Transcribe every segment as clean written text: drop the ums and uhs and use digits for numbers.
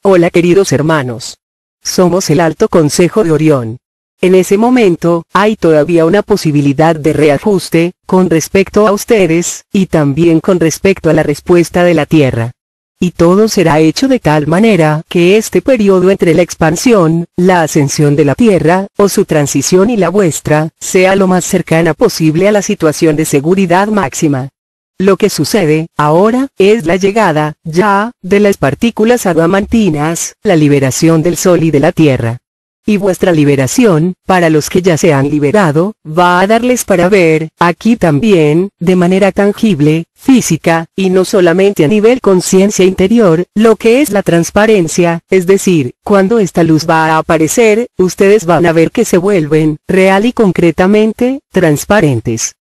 Hola queridos hermanos. Somos el Alto Consejo de Orión. En ese momento, hay todavía una posibilidad de reajuste, con respecto a ustedes, y también con respecto a la respuesta de la Tierra. Y todo será hecho de tal manera que este periodo entre la expansión, la ascensión de la Tierra, o su transición y la vuestra, sea lo más cercana posible a la situación de seguridad máxima. Lo que sucede, ahora, es la llegada, ya, de las partículas adamantinas, la liberación del Sol y de la Tierra. Y vuestra liberación, para los que ya se han liberado, va a darles para ver, aquí también, de manera tangible, física, y no solamente a nivel conciencia interior, lo que es la transparencia, es decir, cuando esta luz va a aparecer, ustedes van a ver que se vuelven, real y concretamente, transparentes.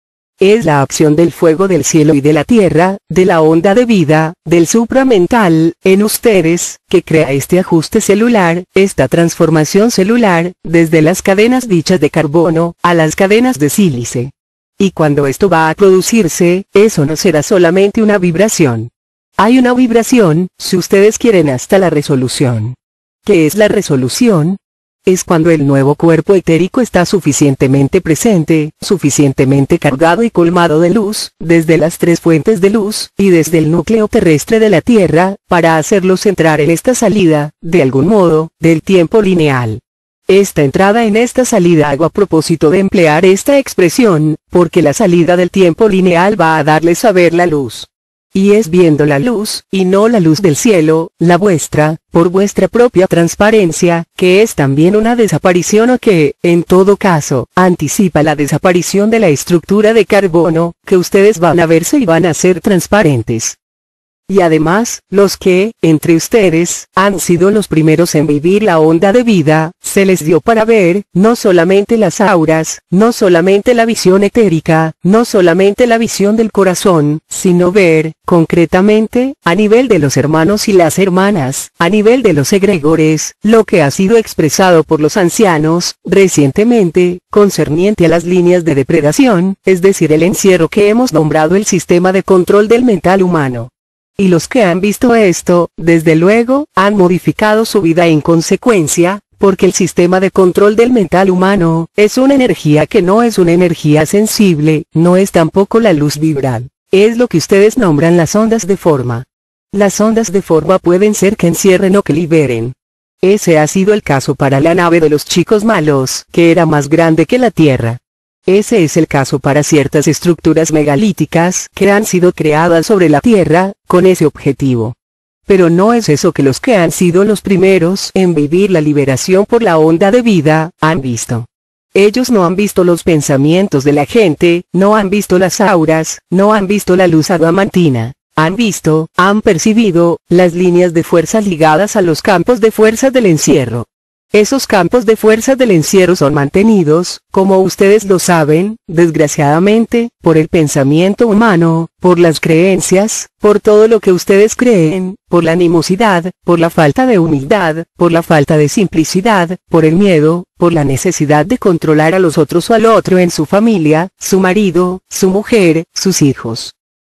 Es la acción del fuego del cielo y de la tierra, de la onda de vida, del supramental, en ustedes, que crea este ajuste celular, esta transformación celular, desde las cadenas dichas de carbono, a las cadenas de sílice. Y cuando esto va a producirse, eso no será solamente una vibración. Hay una vibración, si ustedes quieren, hasta la resolución. ¿Qué es la resolución? Es cuando el nuevo cuerpo etérico está suficientemente presente, suficientemente cargado y colmado de luz, desde las tres fuentes de luz, y desde el núcleo terrestre de la Tierra, para hacerlos entrar en esta salida, de algún modo, del tiempo lineal. Esta entrada en esta salida hago a propósito de emplear esta expresión, porque la salida del tiempo lineal va a darles a ver la luz. Y es viendo la luz, y no la luz del cielo, la vuestra, por vuestra propia transparencia, que es también una desaparición o que, en todo caso, anticipa la desaparición de la estructura de carbono, que ustedes van a verse y van a ser transparentes. Y además, los que, entre ustedes, han sido los primeros en vivir la onda de vida, se les dio para ver, no solamente las auras, no solamente la visión etérica, no solamente la visión del corazón, sino ver, concretamente, a nivel de los hermanos y las hermanas, a nivel de los egregores, lo que ha sido expresado por los ancianos, recientemente, concerniente a las líneas de depredación, es decir, el encierro que hemos nombrado el sistema de control del mental humano. Y los que han visto esto, desde luego, han modificado su vida en consecuencia, porque el sistema de control del mental humano, es una energía que no es una energía sensible, no es tampoco la luz vibral, es lo que ustedes nombran las ondas de forma. Las ondas de forma pueden ser que encierren o que liberen. Ese ha sido el caso para la nave de los chicos malos, que era más grande que la Tierra. Ese es el caso para ciertas estructuras megalíticas que han sido creadas sobre la Tierra, con ese objetivo. Pero no es eso que los que han sido los primeros en vivir la liberación por la onda de vida, han visto. Ellos no han visto los pensamientos de la gente, no han visto las auras, no han visto la luz adamantina. Han visto, han percibido, las líneas de fuerza ligadas a los campos de fuerza del encierro. Esos campos de fuerza del encierro son mantenidos, como ustedes lo saben, desgraciadamente, por el pensamiento humano, por las creencias, por todo lo que ustedes creen, por la animosidad, por la falta de humildad, por la falta de simplicidad, por el miedo, por la necesidad de controlar a los otros o al otro en su familia, su marido, su mujer, sus hijos.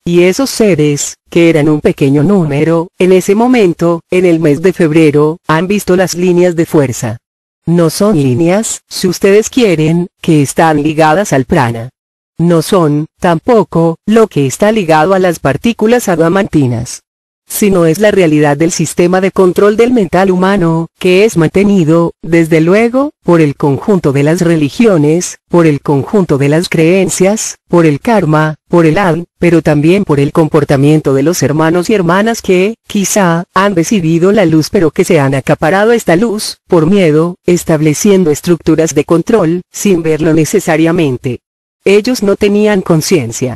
Y esos seres, que eran un pequeño número, en ese momento, en el mes de febrero, han visto las líneas de fuerza. No son líneas, si ustedes quieren, que están ligadas al prana. No son, tampoco, lo que está ligado a las partículas adamantinas. Sino es la realidad del sistema de control del mental humano, que es mantenido, desde luego, por el conjunto de las religiones, por el conjunto de las creencias, por el karma, por el ADN, pero también por el comportamiento de los hermanos y hermanas que, quizá, han recibido la luz pero que se han acaparado esta luz, por miedo, estableciendo estructuras de control, sin verlo necesariamente. Ellos no tenían conciencia.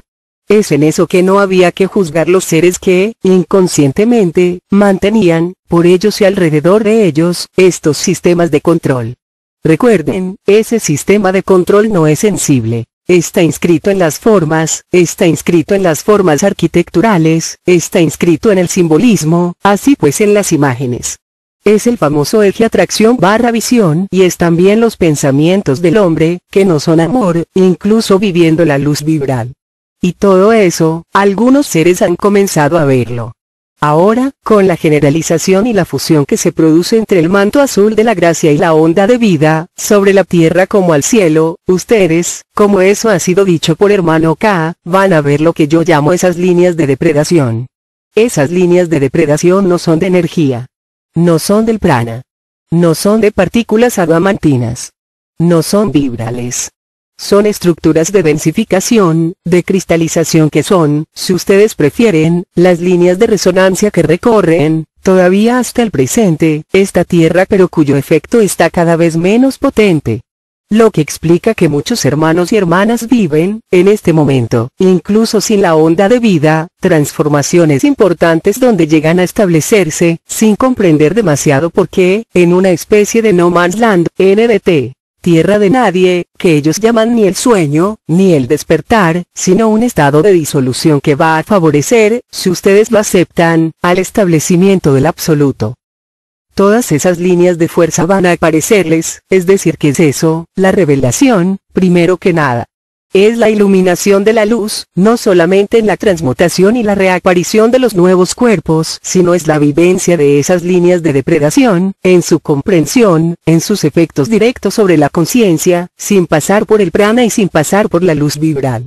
Es en eso que no había que juzgar los seres que, inconscientemente, mantenían, por ellos y alrededor de ellos, estos sistemas de control. Recuerden, ese sistema de control no es sensible. Está inscrito en las formas, está inscrito en las formas arquitecturales, está inscrito en el simbolismo, así pues en las imágenes. Es el famoso eje atracción/visión y es también los pensamientos del hombre, que no son amor, incluso viviendo la luz vibral. Y todo eso, algunos seres han comenzado a verlo. Ahora, con la generalización y la fusión que se produce entre el manto azul de la gracia y la onda de vida, sobre la tierra como al cielo, ustedes, como eso ha sido dicho por hermano K, van a ver lo que yo llamo esas líneas de depredación. Esas líneas de depredación no son de energía. No son del prana. No son de partículas adamantinas. No son vibrales. Son estructuras de densificación, de cristalización que son, si ustedes prefieren, las líneas de resonancia que recorren, todavía hasta el presente, esta tierra pero cuyo efecto está cada vez menos potente. Lo que explica que muchos hermanos y hermanas viven, en este momento, incluso sin la onda de vida, transformaciones importantes donde llegan a establecerse, sin comprender demasiado por qué, en una especie de no man's land, NDT. Tierra de nadie, que ellos llaman ni el sueño, ni el despertar, sino un estado de disolución que va a favorecer, si ustedes lo aceptan, al establecimiento del absoluto. Todas esas líneas de fuerza van a aparecerles, es decir, ¿qué es eso? La revelación, primero que nada. Es la iluminación de la luz, no solamente en la transmutación y la reaparición de los nuevos cuerpos, sino es la vivencia de esas líneas de depredación, en su comprensión, en sus efectos directos sobre la conciencia, sin pasar por el prana y sin pasar por la luz vibral.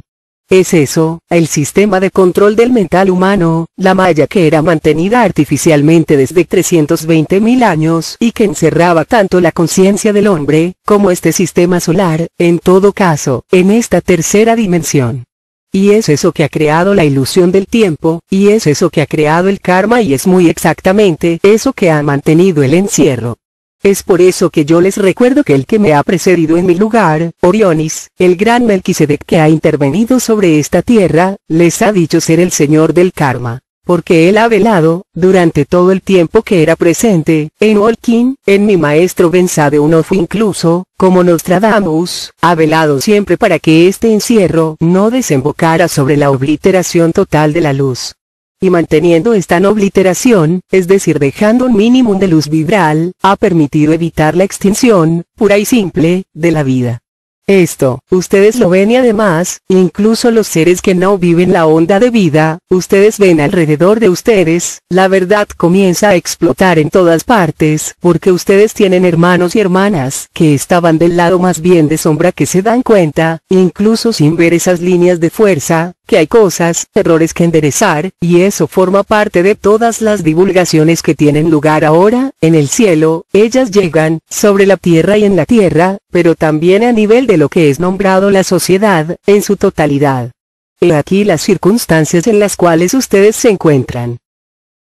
Es eso, el sistema de control del mental humano, la malla que era mantenida artificialmente desde 320.000 años y que encerraba tanto la conciencia del hombre, como este sistema solar, en todo caso, en esta tercera dimensión. Y es eso que ha creado la ilusión del tiempo, y es eso que ha creado el karma y es muy exactamente eso que ha mantenido el encierro. Es por eso que yo les recuerdo que el que me ha precedido en mi lugar, Orionis, el gran Melquisedec que ha intervenido sobre esta tierra, les ha dicho ser el señor del karma, porque él ha velado, durante todo el tiempo que era presente, en Walking, en mi maestro Bensade Unofu incluso, como Nostradamus, ha velado siempre para que este encierro no desembocara sobre la obliteración total de la luz. Y manteniendo esta no obliteración, es decir dejando un mínimo de luz vibral, ha permitido evitar la extinción, pura y simple, de la vida. Esto, ustedes lo ven y además, incluso los seres que no viven la onda de vida, ustedes ven alrededor de ustedes, la verdad comienza a explotar en todas partes, porque ustedes tienen hermanos y hermanas que estaban del lado más bien de sombra que se dan cuenta, incluso sin ver esas líneas de fuerza, que hay cosas, errores que enderezar, y eso forma parte de todas las divulgaciones que tienen lugar ahora, en el cielo, ellas llegan, sobre la tierra y en la tierra, pero también a nivel de lo que es nombrado la sociedad, en su totalidad. He aquí las circunstancias en las cuales ustedes se encuentran.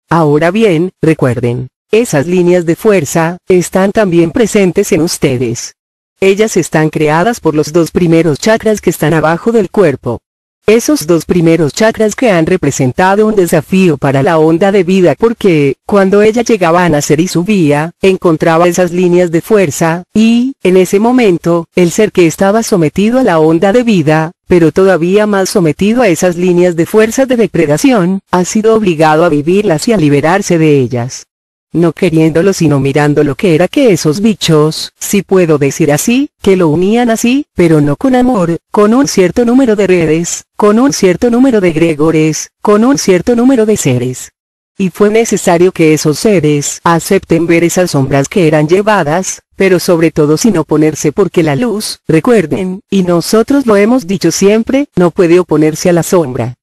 Ahora bien, recuerden, esas líneas de fuerza, están también presentes en ustedes. Ellas están creadas por los dos primeros chakras que están abajo del cuerpo. Esos dos primeros chakras que han representado un desafío para la onda de vida porque, cuando ella llegaba a nacer y subía, encontraba esas líneas de fuerza, y, en ese momento, el ser que estaba sometido a la onda de vida, pero todavía más sometido a esas líneas de fuerza de depredación, ha sido obligado a vivirlas y a liberarse de ellas. No queriéndolo sino mirando lo que era que esos bichos, si puedo decir así, que lo unían así, pero no con amor, con un cierto número de redes, con un cierto número de egregores, con un cierto número de seres. Y fue necesario que esos seres acepten ver esas sombras que eran llevadas, pero sobre todo sin oponerse porque la luz, recuerden, y nosotros lo hemos dicho siempre, no puede oponerse a la sombra.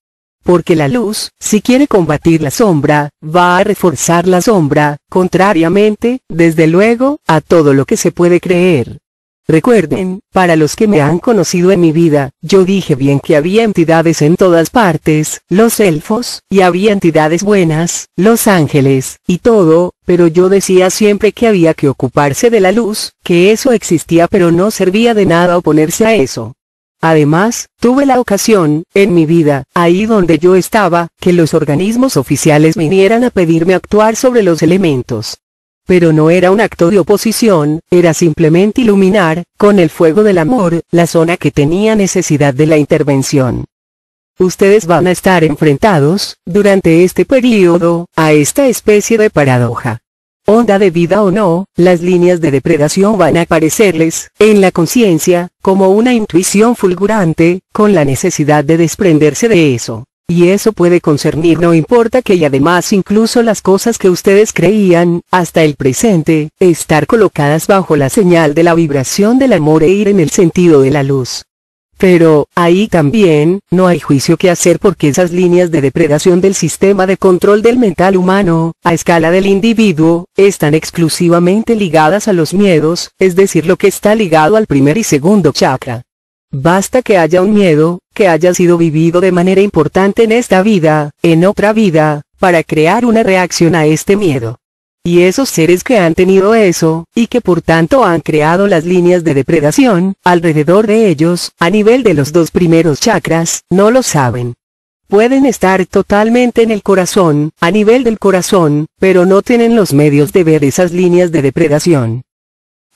Porque la luz, si quiere combatir la sombra, va a reforzar la sombra, contrariamente, desde luego, a todo lo que se puede creer. Recuerden, para los que me han conocido en mi vida, yo dije bien que había entidades en todas partes, los elfos, y había entidades buenas, los ángeles, y todo, pero yo decía siempre que había que ocuparse de la luz, que eso existía pero no servía de nada oponerse a eso. Además, tuve la ocasión, en mi vida, ahí donde yo estaba, que los organismos oficiales vinieran a pedirme actuar sobre los elementos. Pero no era un acto de oposición, era simplemente iluminar, con el fuego del amor, la zona que tenía necesidad de la intervención. Ustedes van a estar enfrentados, durante este período, a esta especie de paradoja. Onda de vida o no, las líneas de depredación van a aparecerles, en la conciencia, como una intuición fulgurante, con la necesidad de desprenderse de eso. Y eso puede concernir no importa que, y además incluso las cosas que ustedes creían, hasta el presente, estar colocadas bajo la señal de la vibración del amor e ir en el sentido de la luz. Pero, ahí también, no hay juicio que hacer porque esas líneas de depredación del sistema de control del mental humano, a escala del individuo, están exclusivamente ligadas a los miedos, es decir lo que está ligado al primer y segundo chakra. Basta que haya un miedo, que haya sido vivido de manera importante en esta vida, en otra vida, para crear una reacción a este miedo. Y esos seres que han tenido eso, y que por tanto han creado las líneas de depredación, alrededor de ellos, a nivel de los dos primeros chakras, no lo saben. Pueden estar totalmente en el corazón, a nivel del corazón, pero no tienen los medios de ver esas líneas de depredación.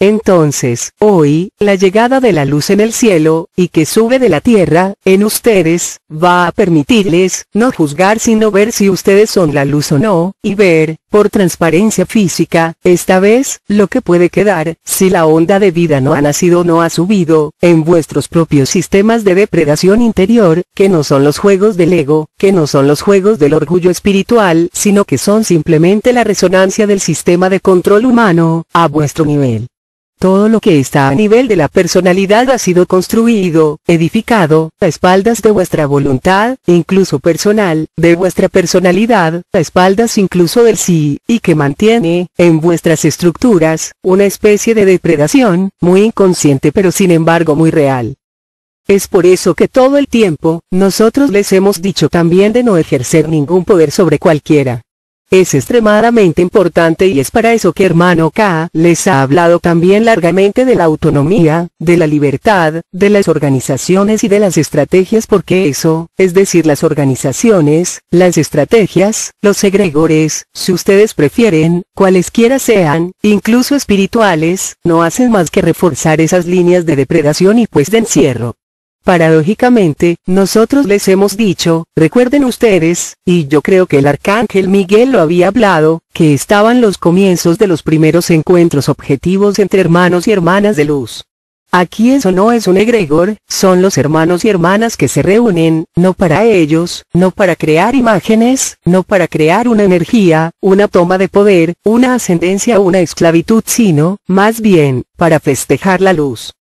Entonces, hoy, la llegada de la luz en el cielo, y que sube de la tierra, en ustedes, va a permitirles, no juzgar sino ver si ustedes son la luz o no, y ver, por transparencia física, esta vez, lo que puede quedar, si la onda de vida no ha nacido o no ha subido, en vuestros propios sistemas de depredación interior, que no son los juegos del ego, que no son los juegos del orgullo espiritual, sino que son simplemente la resonancia del sistema de control humano, a vuestro nivel. Todo lo que está a nivel de la personalidad ha sido construido, edificado, a espaldas de vuestra voluntad, incluso personal, de vuestra personalidad, a espaldas incluso del sí, y que mantiene, en vuestras estructuras, una especie de depredación, muy inconsciente pero sin embargo muy real. Es por eso que todo el tiempo, nosotros les hemos dicho también de no ejercer ningún poder sobre cualquiera. Es extremadamente importante y es para eso que hermano K les ha hablado también largamente de la autonomía, de la libertad, de las organizaciones y de las estrategias porque eso, es decir las organizaciones, las estrategias, los egregores, si ustedes prefieren, cualesquiera sean, incluso espirituales, no hacen más que reforzar esas líneas de depredación y pues de encierro. Paradójicamente, nosotros les hemos dicho, recuerden ustedes, y yo creo que el arcángel Miguel lo había hablado, que estaban los comienzos de los primeros encuentros objetivos entre hermanos y hermanas de luz. Aquí eso no es un egregor, son los hermanos y hermanas que se reúnen, no para ellos, no para crear imágenes, no para crear una energía, una toma de poder, una ascendencia o una esclavitud sino, más bien, para festejar la luz.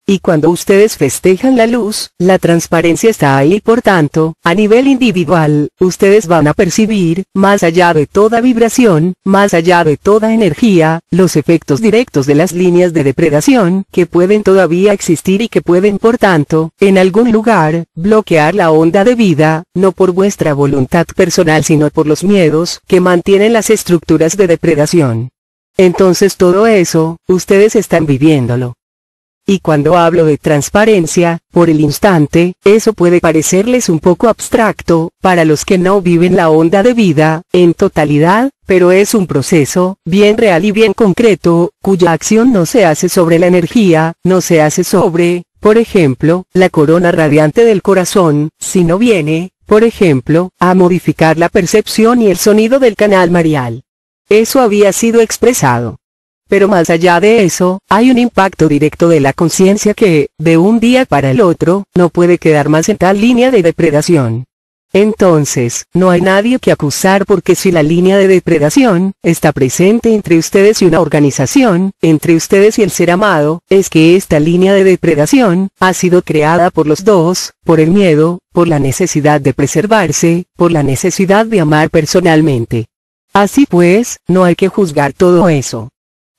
Y cuando ustedes festejan la luz, la transparencia está ahí por tanto, a nivel individual, ustedes van a percibir, más allá de toda vibración, más allá de toda energía, los efectos directos de las líneas de depredación, que pueden todavía existir y que pueden por tanto, en algún lugar, bloquear la onda de vida, no por vuestra voluntad personal sino por los miedos, que mantienen las estructuras de depredación. Entonces todo eso, ustedes están viviéndolo. Y cuando hablo de transparencia, por el instante, eso puede parecerles un poco abstracto, para los que no viven la onda de vida, en totalidad, pero es un proceso, bien real y bien concreto, cuya acción no se hace sobre la energía, no se hace sobre, por ejemplo, la corona radiante del corazón, sino viene, por ejemplo, a modificar la percepción y el sonido del canal marial. Eso había sido expresado. Pero más allá de eso, hay un impacto directo de la conciencia que, de un día para el otro, no puede quedar más en tal línea de depredación. Entonces, no hay nadie que acusar porque si la línea de depredación está presente entre ustedes y una organización, entre ustedes y el ser amado, es que esta línea de depredación ha sido creada por los dos, por el miedo, por la necesidad de preservarse, por la necesidad de amar personalmente. Así pues, no hay que juzgar todo eso.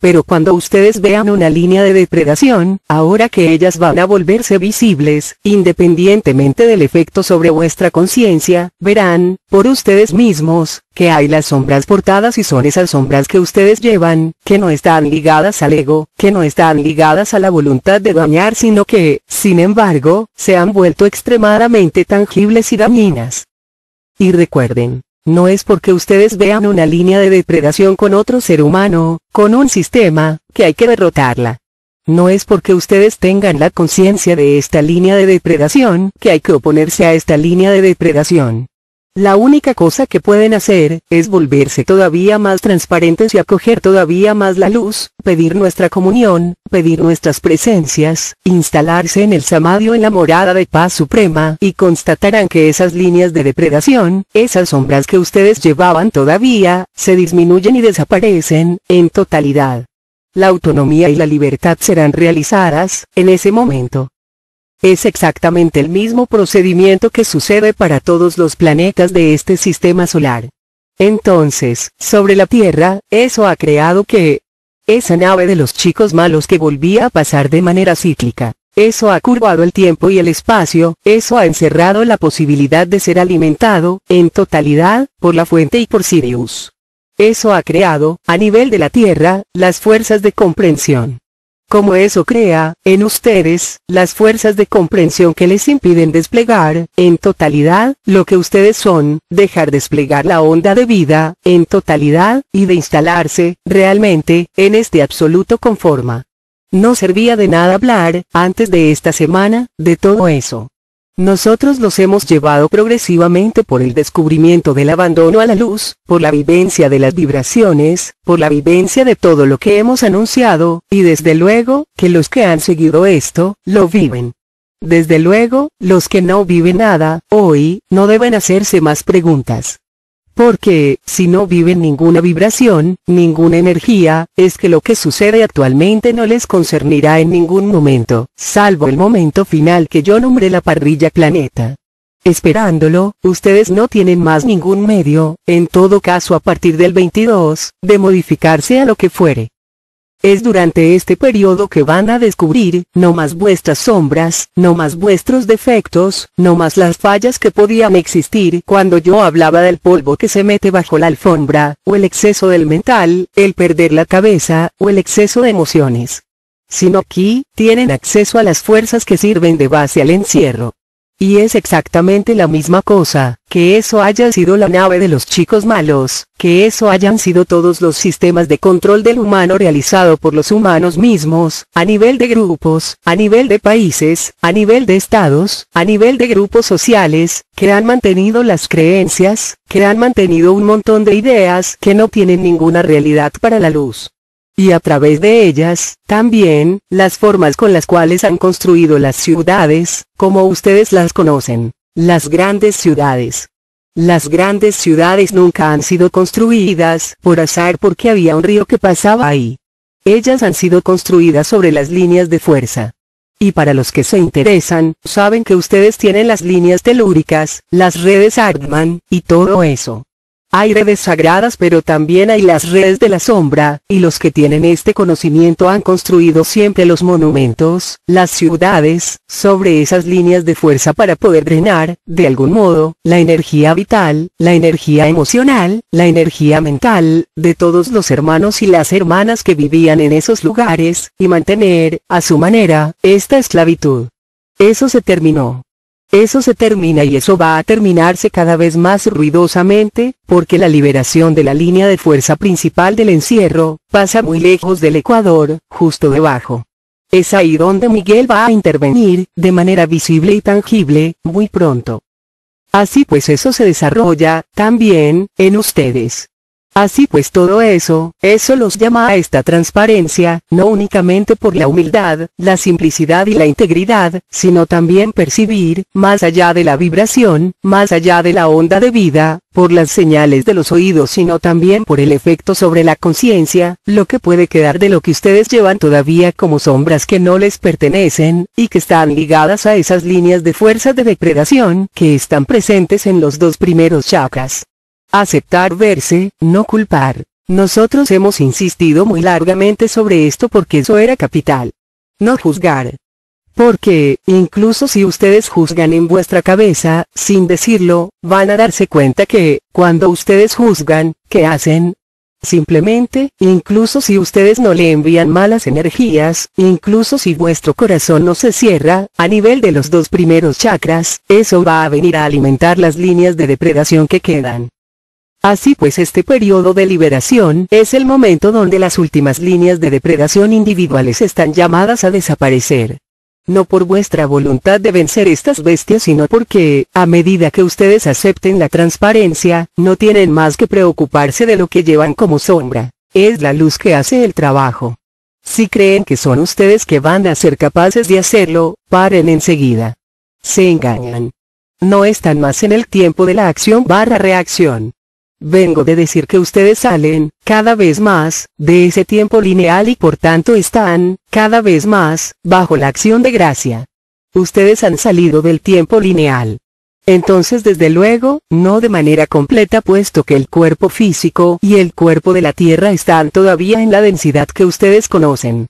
Pero cuando ustedes vean una línea de depredación, ahora que ellas van a volverse visibles, independientemente del efecto sobre vuestra conciencia, verán, por ustedes mismos, que hay las sombras portadas y son esas sombras que ustedes llevan, que no están ligadas al ego, que no están ligadas a la voluntad de dañar sino que, sin embargo, se han vuelto extremadamente tangibles y dañinas. Y recuerden, no es porque ustedes vean una línea de depredación con otro ser humano, con un sistema, que hay que derrotarla. No es porque ustedes tengan la conciencia de esta línea de depredación, que hay que oponerse a esta línea de depredación. La única cosa que pueden hacer, es volverse todavía más transparentes y acoger todavía más la luz, pedir nuestra comunión, pedir nuestras presencias, instalarse en el Samadhi, en la morada de paz suprema, y constatarán que esas líneas de depredación, esas sombras que ustedes llevaban todavía, se disminuyen y desaparecen, en totalidad. La autonomía y la libertad serán realizadas, en ese momento. Es exactamente el mismo procedimiento que sucede para todos los planetas de este sistema solar. Entonces, sobre la Tierra, eso ha creado que esa nave de los chicos malos que volvía a pasar de manera cíclica, eso ha curvado el tiempo y el espacio, eso ha encerrado la posibilidad de ser alimentado, en totalidad, por la fuente y por Sirius. Eso ha creado, a nivel de la Tierra, las fuerzas de comprensión. Como eso crea, en ustedes, las fuerzas de comprensión que les impiden desplegar, en totalidad, lo que ustedes son, dejar desplegar la onda de vida, en totalidad, y de instalarse, realmente, en este absoluto conforma. No servía de nada hablar, antes de esta semana, de todo eso. Nosotros los hemos llevado progresivamente por el descubrimiento del abandono a la luz, por la vivencia de las vibraciones, por la vivencia de todo lo que hemos anunciado, y desde luego, que los que han seguido esto, lo viven. Desde luego, los que no viven nada, hoy, no deben hacerse más preguntas. Porque, si no viven ninguna vibración, ninguna energía, es que lo que sucede actualmente no les concernirá en ningún momento, salvo el momento final que yo nombré la parrilla planeta. Esperándolo, ustedes no tienen más ningún medio, en todo caso a partir del 22, de modificarse a lo que fuere. Es durante este periodo que van a descubrir, no más vuestras sombras, no más vuestros defectos, no más las fallas que podían existir cuando yo hablaba del polvo que se mete bajo la alfombra, o el exceso del mental, el perder la cabeza, o el exceso de emociones. Sino aquí, tienen acceso a las fuerzas que sirven de base al encierro. Y es exactamente la misma cosa, que eso haya sido la nave de los chicos malos, que eso hayan sido todos los sistemas de control del humano realizado por los humanos mismos, a nivel de grupos, a nivel de países, a nivel de estados, a nivel de grupos sociales, que han mantenido las creencias, que han mantenido un montón de ideas que no tienen ninguna realidad para la luz. Y a través de ellas, también, las formas con las cuales han construido las ciudades, como ustedes las conocen, las grandes ciudades. Las grandes ciudades nunca han sido construidas por azar porque había un río que pasaba ahí. Ellas han sido construidas sobre las líneas de fuerza. Y para los que se interesan, saben que ustedes tienen las líneas telúricas, las redes Ardman, y todo eso. Hay redes sagradas pero también hay las redes de la sombra, y los que tienen este conocimiento han construido siempre los monumentos, las ciudades, sobre esas líneas de fuerza para poder drenar, de algún modo, la energía vital, la energía emocional, la energía mental, de todos los hermanos y las hermanas que vivían en esos lugares, y mantener, a su manera, esta esclavitud. Eso se terminó. Eso se termina y eso va a terminarse cada vez más ruidosamente, porque la liberación de la línea de fuerza principal del encierro, pasa muy lejos del ecuador, justo debajo. Es ahí donde Miguel va a intervenir, de manera visible y tangible, muy pronto. Así pues eso se desarrolla, también, en ustedes. Así pues todo eso los llama a esta transparencia, no únicamente por la humildad, la simplicidad y la integridad, sino también percibir, más allá de la vibración, más allá de la onda de vida, por las señales de los oídos sino también por el efecto sobre la conciencia, lo que puede quedar de lo que ustedes llevan todavía como sombras que no les pertenecen, y que están ligadas a esas líneas de fuerza de depredación que están presentes en los dos primeros chakras. Aceptar verse, no culpar. Nosotros hemos insistido muy largamente sobre esto porque eso era capital. No juzgar. Porque, incluso si ustedes juzgan en vuestra cabeza, sin decirlo, van a darse cuenta que, cuando ustedes juzgan, ¿qué hacen? Simplemente, incluso si ustedes no le envían malas energías, incluso si vuestro corazón no se cierra, a nivel de los dos primeros chakras, eso va a venir a alimentar las líneas de depredación que quedan. Así pues este periodo de liberación es el momento donde las últimas líneas de depredación individuales están llamadas a desaparecer. no por vuestra voluntad de vencer estas bestias, sino porque, a medida que ustedes acepten la transparencia, no tienen más que preocuparse de lo que llevan como sombra. Es la luz que hace el trabajo. Si creen que son ustedes que van a ser capaces de hacerlo, paren enseguida. Se engañan. No están más en el tiempo de la acción/reacción. Vengo de decir que ustedes salen, cada vez más, de ese tiempo lineal y por tanto están, cada vez más, bajo la acción de gracia. Ustedes han salido del tiempo lineal. Entonces desde luego, no de manera completa puesto que el cuerpo físico y el cuerpo de la Tierra están todavía en la densidad que ustedes conocen.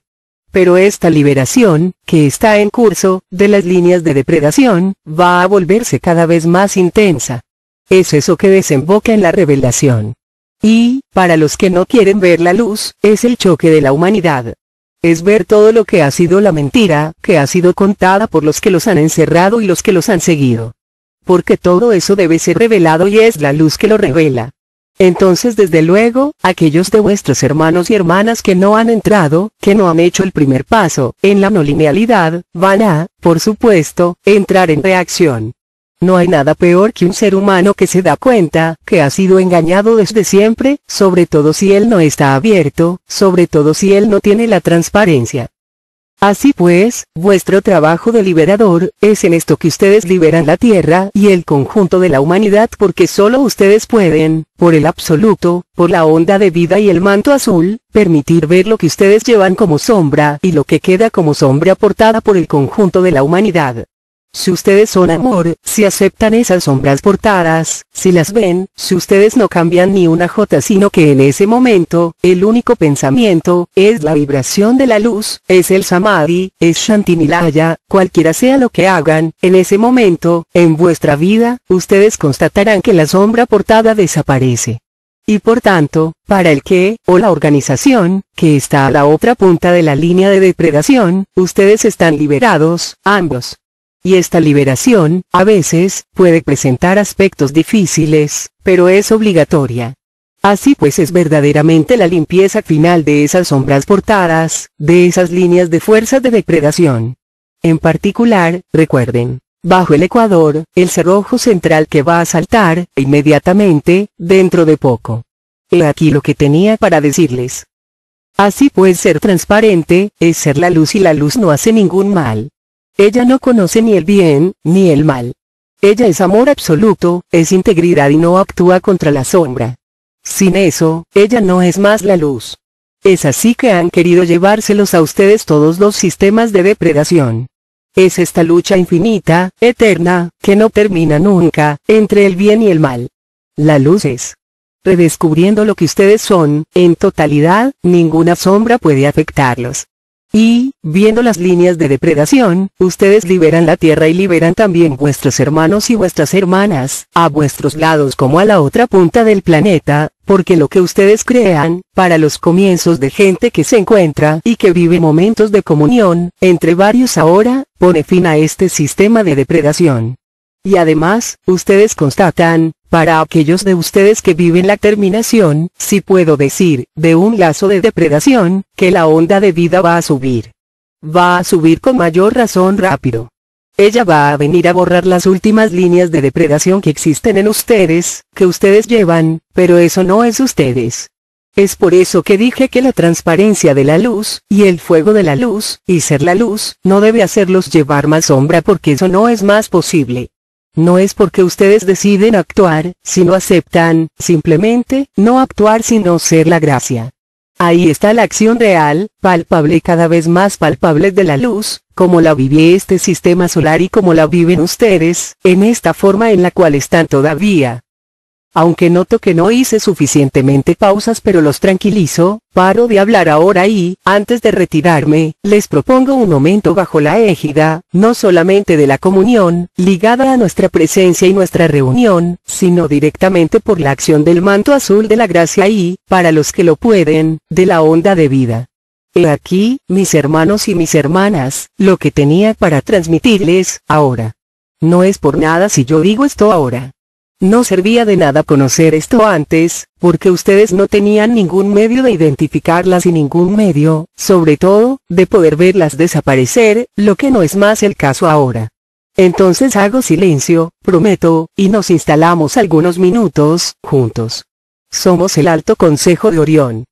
Pero esta liberación, que está en curso, de las líneas de depredación, va a volverse cada vez más intensa. Es eso que desemboca en la revelación. Y, para los que no quieren ver la luz, es el choque de la humanidad. Es ver todo lo que ha sido la mentira, que ha sido contada por los que los han encerrado y los que los han seguido. Porque todo eso debe ser revelado y es la luz que lo revela. Entonces desde luego, aquellos de vuestros hermanos y hermanas que no han entrado, que no han hecho el primer paso, en la no linealidad, van a, por supuesto, entrar en reacción. No hay nada peor que un ser humano que se da cuenta, que ha sido engañado desde siempre, sobre todo si él no está abierto, sobre todo si él no tiene la transparencia. Así pues, vuestro trabajo de liberador, es en esto que ustedes liberan la Tierra y el conjunto de la humanidad porque solo ustedes pueden, por el absoluto, por la onda de vida y el manto azul, permitir ver lo que ustedes llevan como sombra y lo que queda como sombra portada por el conjunto de la humanidad. Si ustedes son amor, si aceptan esas sombras portadas, si las ven, si ustedes no cambian ni una jota sino que en ese momento, el único pensamiento, es la vibración de la luz, es el samadhi, es Shanti-Nilaya, cualquiera sea lo que hagan, en ese momento, en vuestra vida, ustedes constatarán que la sombra portada desaparece. Y por tanto, para el que, o la organización, que está a la otra punta de la línea de depredación, ustedes están liberados, ambos. Y esta liberación, a veces, puede presentar aspectos difíciles, pero es obligatoria. Así pues es verdaderamente la limpieza final de esas sombras portadas, de esas líneas de fuerzas de depredación. En particular, recuerden, bajo el ecuador, el cerrojo central que va a saltar, inmediatamente, dentro de poco. He aquí lo que tenía para decirles. Así pues ser transparente, es ser la luz y la luz no hace ningún mal. Ella no conoce ni el bien, ni el mal. Ella es amor absoluto, es integridad y no actúa contra la sombra. Sin eso, ella no es más la luz. Es así que han querido llevárselos a ustedes todos los sistemas de depredación. Es esta lucha infinita, eterna, que no termina nunca, entre el bien y el mal. La luz es. Redescubriendo lo que ustedes son, en totalidad, ninguna sombra puede afectarlos. Y, viendo las líneas de depredación, ustedes liberan la Tierra y liberan también vuestros hermanos y vuestras hermanas, a vuestros lados como a la otra punta del planeta, porque lo que ustedes crean, para los comienzos de gente que se encuentra y que vive momentos de comunión, entre varios ahora, pone fin a este sistema de depredación. Y además, ustedes constatan, para aquellos de ustedes que viven la terminación, si puedo decir, de un lazo de depredación, que la onda de vida va a subir. Va a subir con mayor razón rápido. Ella va a venir a borrar las últimas líneas de depredación que existen en ustedes, que ustedes llevan, pero eso no es ustedes. Es por eso que dije que la transparencia de la luz, y el fuego de la luz, y ser la luz, no debe hacerlos llevar más sombra porque eso no es más posible. No es porque ustedes deciden actuar, sino aceptan, simplemente, no actuar sino ser la gracia. Ahí está la acción real, palpable y cada vez más palpable de la luz, como la vive este sistema solar y como la viven ustedes, en esta forma en la cual están todavía. Aunque noto que no hice suficientemente pausas pero los tranquilizo, paro de hablar ahora y, antes de retirarme, les propongo un momento bajo la égida, no solamente de la comunión, ligada a nuestra presencia y nuestra reunión, sino directamente por la acción del manto azul de la gracia y, para los que lo pueden, de la onda de vida. He aquí, mis hermanos y mis hermanas, lo que tenía para transmitirles, ahora. No es por nada si yo digo esto ahora. No servía de nada conocer esto antes, porque ustedes no tenían ningún medio de identificarlas y ningún medio, sobre todo, de poder verlas desaparecer, lo que no es más el caso ahora. Entonces hago silencio, prometo, y nos instalamos algunos minutos, juntos. Somos el Alto Consejo de Orión.